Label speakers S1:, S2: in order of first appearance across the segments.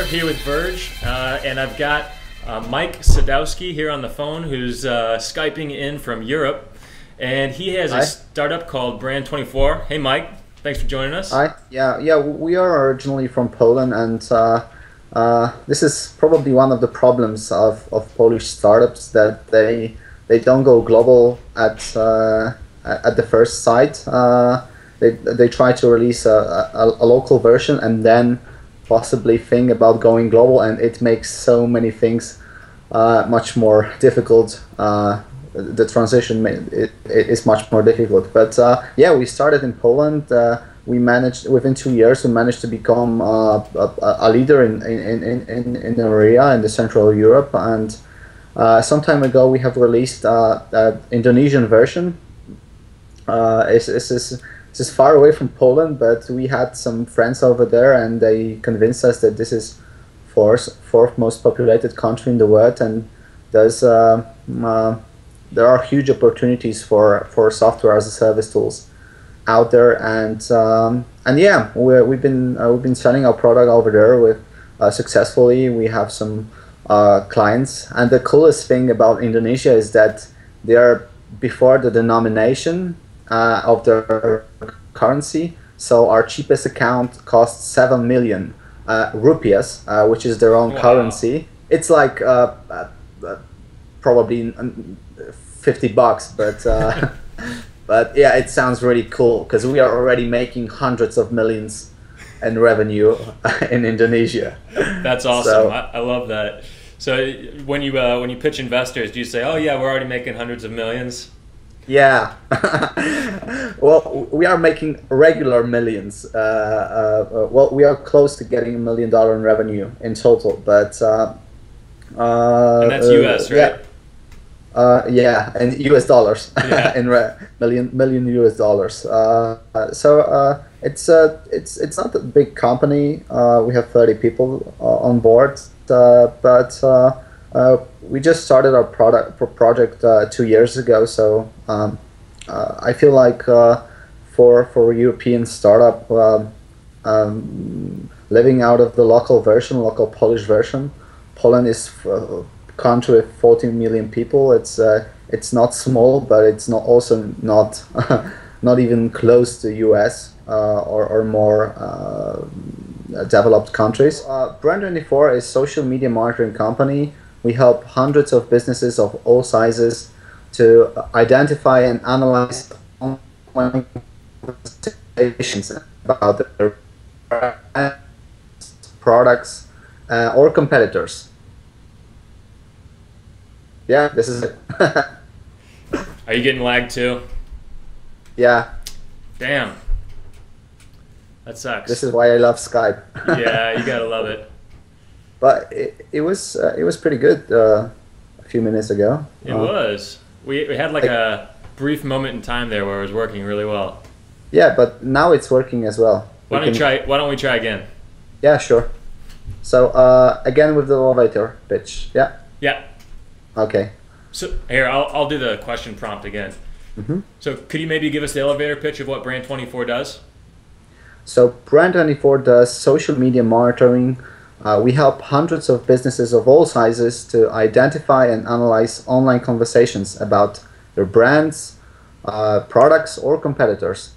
S1: here with Verge, and I've got Mike Sadowski here on the phone, who's Skyping in from Europe, and he has a startup called Brand24. Hey, Mike, thanks for joining us.
S2: Hi. Yeah. We are originally from Poland, and this is probably one of the problems of Polish startups, that they don't go global at the first sight. They try to release a local version and then possibly think about going global, and it makes so many things much more difficult. The transition is much more difficult. But yeah, we started in Poland. We managed, within 2 years, we managed to become a leader in the area in the Central Europe. And some time ago, we have released an Indonesian version. It's far away from Poland, but we had some friends over there, and they convinced us that this is fourth most populated country in the world, and there are huge opportunities for software as a service tools out there, and yeah, we've been selling our product over there with successfully. We have some clients, and the coolest thing about Indonesia is that they are before the denomination of their currency. So our cheapest account costs 7 million rupias, which is their own currency. It's like probably $50, but but yeah, it sounds really cool because we are already making hundreds of millions in revenue in Indonesia.
S1: That's awesome. So, I love that. So when you pitch investors, do you say, "Oh yeah, we're already making hundreds of millions"?
S2: Yeah. Well, we are making regular millions. Well, we are close to getting $1 million in revenue in total, but
S1: and that's US, right?
S2: Yeah, and US dollars.
S1: Yeah.
S2: In million US dollars. So it's not a big company. We have 30 people on board, but we just started our project 2 years ago. So I feel like for a European startup, living out of the local Polish version, Poland is a country with 14 million people. It's not small, but it's also not not even close to US or more developed countries. Brand24 is a social media marketing company. We help hundreds of businesses of all sizes to identify and analyze online conversations about their products or competitors. Yeah, this is it.
S1: Are you getting lagged too?
S2: Yeah.
S1: Damn. That sucks.
S2: This is why I love Skype.
S1: Yeah, you gotta love it.
S2: But it was pretty good a few minutes ago.
S1: It was. We had like a brief moment in time there where it was working really well.
S2: Yeah, but now it's working as well.
S1: Why don't we try again?
S2: Yeah, sure. So again with the elevator pitch. Yeah.
S1: Yeah.
S2: Okay.
S1: So here, I'll do the question prompt again.
S2: Mm-hmm.
S1: So could you maybe give us the elevator pitch of what Brand24 does?
S2: So Brand24 does social media monitoring. We help hundreds of businesses of all sizes to identify and analyze online conversations about their brands, products, or competitors.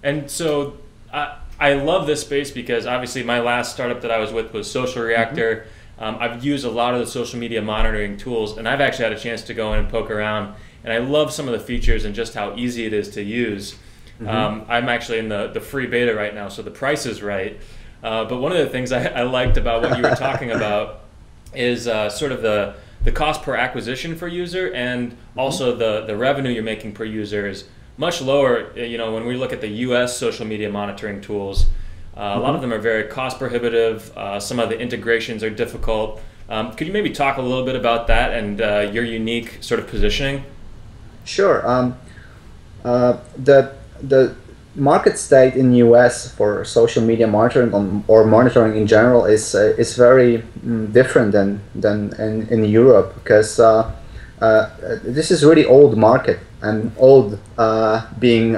S1: And so I love this space because obviously my last startup that I was with was Social Reactor. Mm-hmm. I've used a lot of the social media monitoring tools, and I've actually had a chance to go in and poke around, and I love some of the features and just how easy it is to use. Mm-hmm. I'm actually in the free beta right now, so the price is right. But one of the things I liked about what you were talking about is sort of the cost per acquisition for user, and also the revenue you're making per user is much lower. You know, when we look at the US social media monitoring tools, a lot of them are very cost prohibitive. Some of the integrations are difficult. Could you maybe talk a little bit about that and your unique sort of positioning?
S2: Sure. The market state in US for social media monitoring or monitoring in general is very different than in Europe, because this is really old market, and old being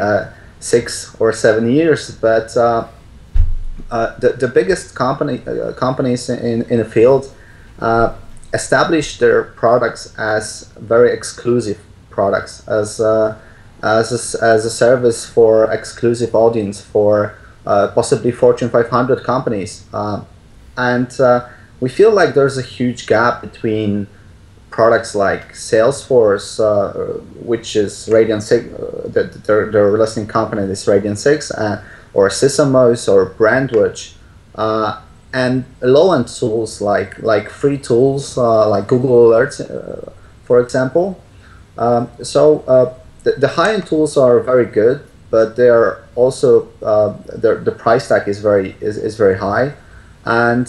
S2: 6 or 7 years, but the biggest companies in the field establish their products as very exclusive products, as a service for exclusive audience for possibly Fortune 500 companies, and we feel like there's a huge gap between products like Salesforce, which is Radian 6, their listing company is Radian 6, or Sysomos or Brandwatch, and low-end tools like free tools like Google Alerts, for example. The high-end tools are very good, but they are also the price tag is very high, and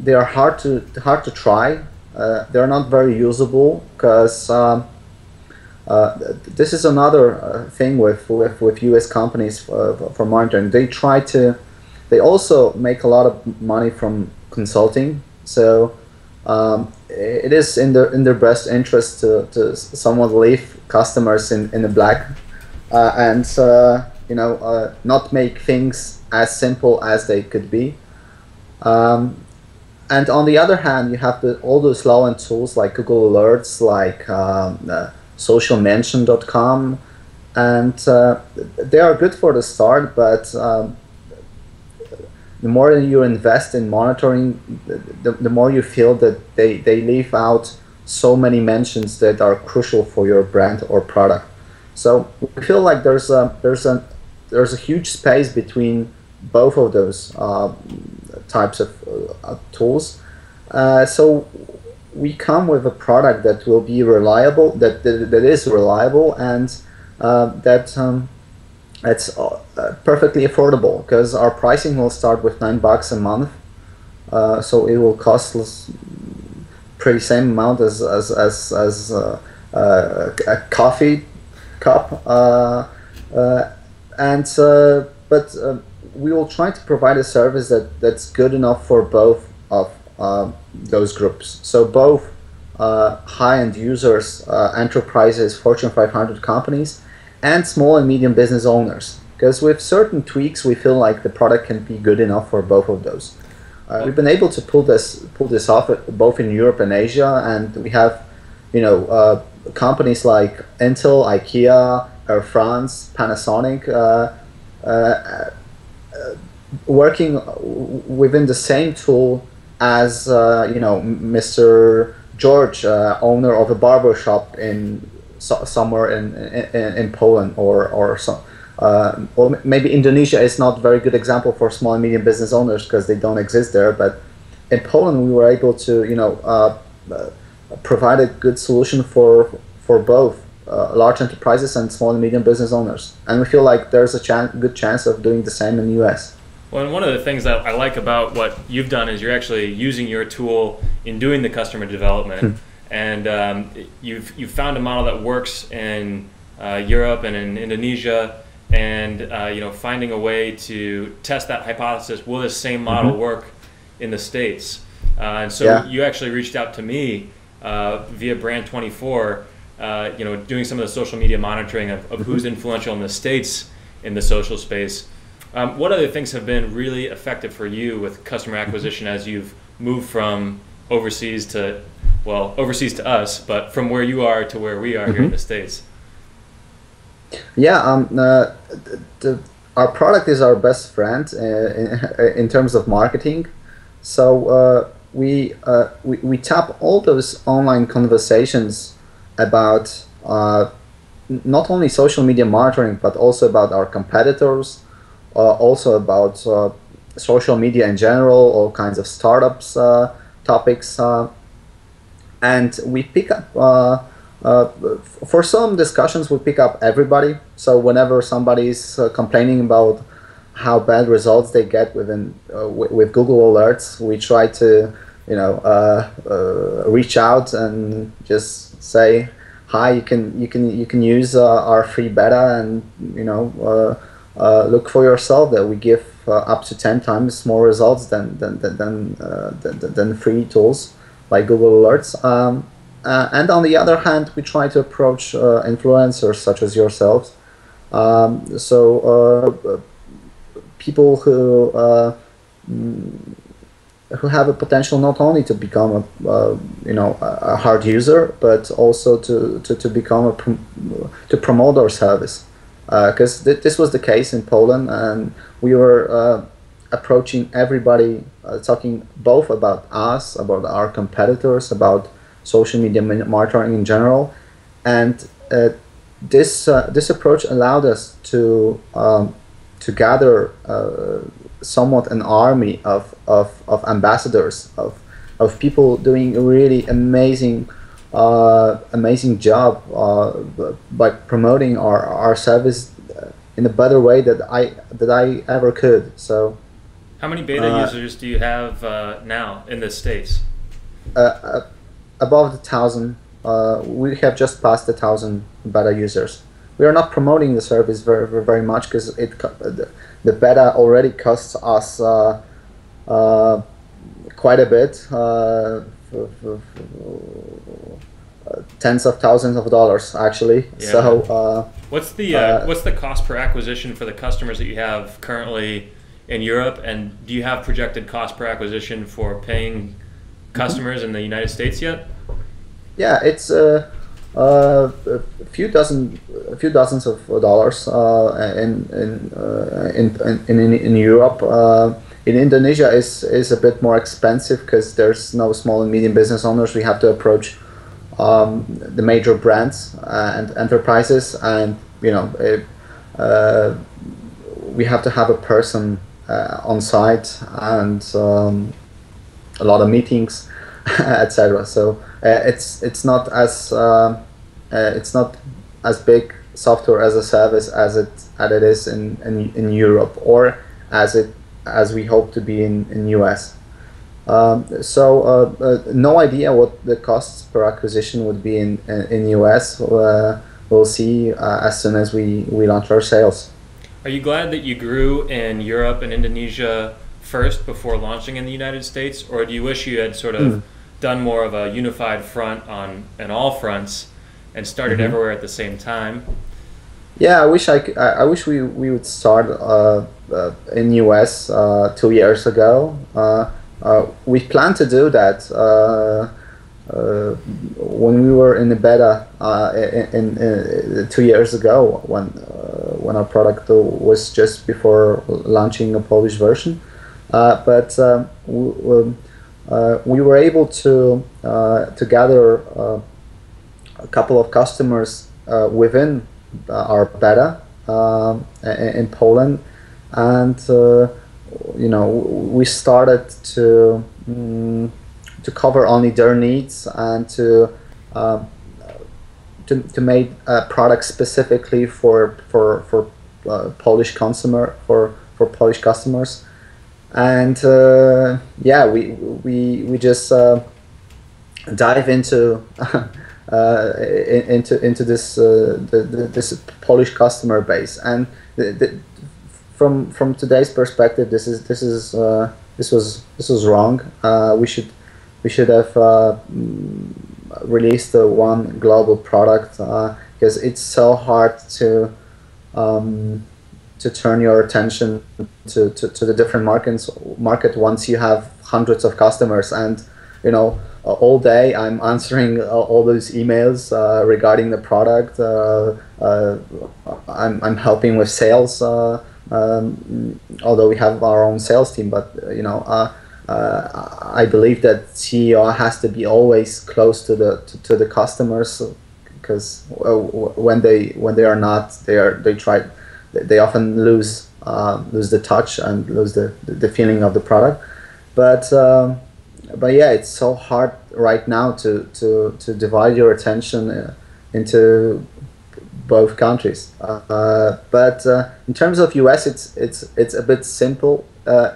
S2: they are hard to try. They're not very usable because this is another thing with US companies for monitoring. They also make a lot of money from consulting, so it is in their best interest to somewhat leave customers in the black, and not make things as simple as they could be. And on the other hand, you have all those low-end tools like Google Alerts, like socialmention.com, and they are good for the start, but the more you invest in monitoring, the more you feel that they leave out so many mentions that are crucial for your brand or product. So we feel like there's a huge space between both of those types of tools. So we come with a product that will be reliable, that is reliable, and it's perfectly affordable, because our pricing will start with $9 a month. So it will cost us pretty same amount as a coffee cup, but we will try to provide a service that's good enough for both of those groups. So both high-end users, enterprises, Fortune 500 companies, and small and medium business owners. Because with certain tweaks, we feel like the product can be good enough for both of those. We've been able to pull this off both in Europe and Asia, and we have, companies like Intel, IKEA, Air France, Panasonic, working within the same tool as Mr. George, owner of a barber shop somewhere in Poland, or maybe Indonesia is not a very good example for small and medium business owners because they don't exist there. But in Poland, we were able to provide a good solution for both large enterprises and small and medium business owners, and we feel like there's a good chance of doing the same in the US.
S1: Well, and one of the things that I like about what you've done is you're actually using your tool in doing the customer development, and you've found a model that works in Europe and in Indonesia, and finding a way to test that hypothesis. Will this same model work in the States? And so you actually reached out to me via Brand24, doing some of the social media monitoring of who's influential in the States in the social space. What other things have been really effective for you with customer acquisition as you've moved from overseas to us, but from where you are to where we are here in the States?
S2: Yeah, our product is our best friend in terms of marketing. So we tap all those online conversations about not only social media monitoring, but also about our competitors, also about social media in general, all kinds of startups topics, and we pick up for some discussions we pick up everybody. So whenever somebody's complaining about how bad results they get with Google Alerts, we try to reach out and just say, hi, you can use our free beta, and look for yourself that we give up to 10 times more results than free tools like Google Alerts. And on the other hand, we try to approach influencers such as yourselves. So people who who have a potential not only to become a hard user, but also to become to promote our service, because this was the case in Poland, and we were approaching everybody, talking both about us, about our competitors, about social media marketing in general, and this approach allowed us to gather somewhat an army of ambassadors, of people doing a really amazing job by promoting our service in a better way that I ever could. So,
S1: how many beta users do you have now in the States?
S2: Above 1,000. We have just passed 1,000 beta users. We are not promoting the service very much because the beta already costs us quite a bit, tens of thousands of dollars actually.
S1: Yeah.
S2: So
S1: what's the cost per acquisition for the customers that you have currently in Europe, and do you have projected cost per acquisition for paying customers in the United States yet?
S2: Yeah, it's a few dozens of dollars in Europe. In Indonesia is a bit more expensive because there's no small and medium business owners. We have to approach the major brands and enterprises, and we have to have a person on site and a lot of meetings, etc. So it's not as big software as a service as it is in Europe, or as we hope to be in US. No idea what the costs per acquisition would be in US. We'll see as soon as we launch our sales.
S1: Are you glad that you grew in Europe and Indonesia first before launching in the United States, or do you wish you had sort of done more of a unified front on all fronts and started everywhere at the same time?
S2: Yeah, I wish we would start in US 2 years ago. We planned to do that when we were in the beta in 2 years ago, when our product was just before launching a Polish version. But we were able to gather a couple of customers within our beta in Poland, and we started to cover only their needs and to make products specifically for Polish Polish customers. And we just dive into this Polish customer base, and from today's perspective, this was wrong. We should have released one global product, because it's so hard to turn your attention to the different market once you have hundreds of customers. And all day I'm answering all those emails regarding the product. I'm helping with sales, although we have our own sales team. But I believe that CEO has to be always close to the customers, because when they are not, they often lose the touch and lose the feeling of the product. But yeah, it's so hard right now to divide your attention into both countries. But in terms of US, it's a bit simple.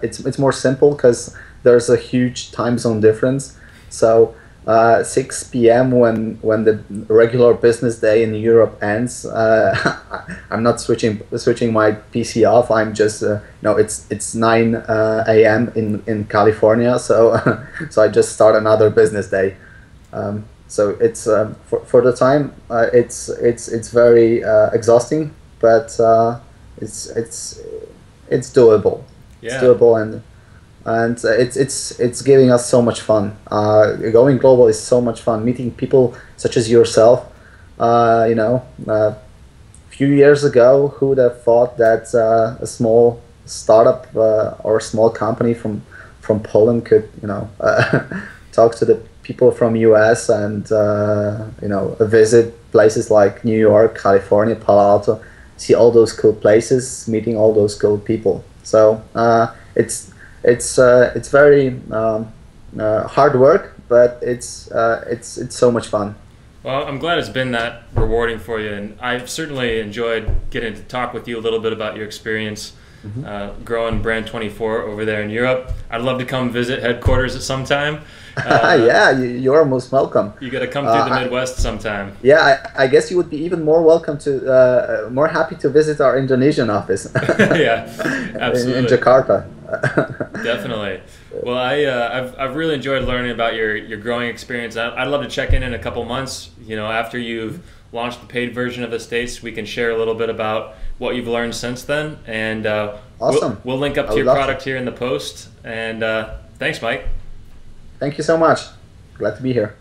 S2: It's more simple because there's a huge time zone difference. So 6 p.m. when the regular business day in Europe ends, I'm not switching my PC off. I'm just it's 9 a.m. in California, so so I just start another business day. So it's for the time it's very exhausting, but it's doable.
S1: Yeah.
S2: It's doable, and and it's giving us so much fun. Going global is so much fun. Meeting people such as yourself. A few years ago, who would have thought that a small startup or a small company from Poland could talk to the people from US and visit places like New York, California, Palo Alto, see all those cool places, meeting all those cool people. So it's very hard work, but it's so much fun.
S1: Well, I'm glad it's been that rewarding for you, and I've certainly enjoyed getting to talk with you a little bit about your experience growing Brand 24 over there in Europe. I'd love to come visit headquarters at some time.
S2: Yeah, you're most welcome.
S1: You got to come through the Midwest sometime.
S2: Yeah, I guess you would be even more welcome to, more happy to visit our Indonesian office.
S1: Yeah, absolutely.
S2: In Jakarta.
S1: Definitely. Well, I've really enjoyed learning about your growing experience. I'd love to check in a couple months. After you've launched the paid version of the States, we can share a little bit about what you've learned since then. And
S2: awesome.
S1: We'll link up to your product here in the post. And thanks, Mike.
S2: Thank you so much. Glad to be here.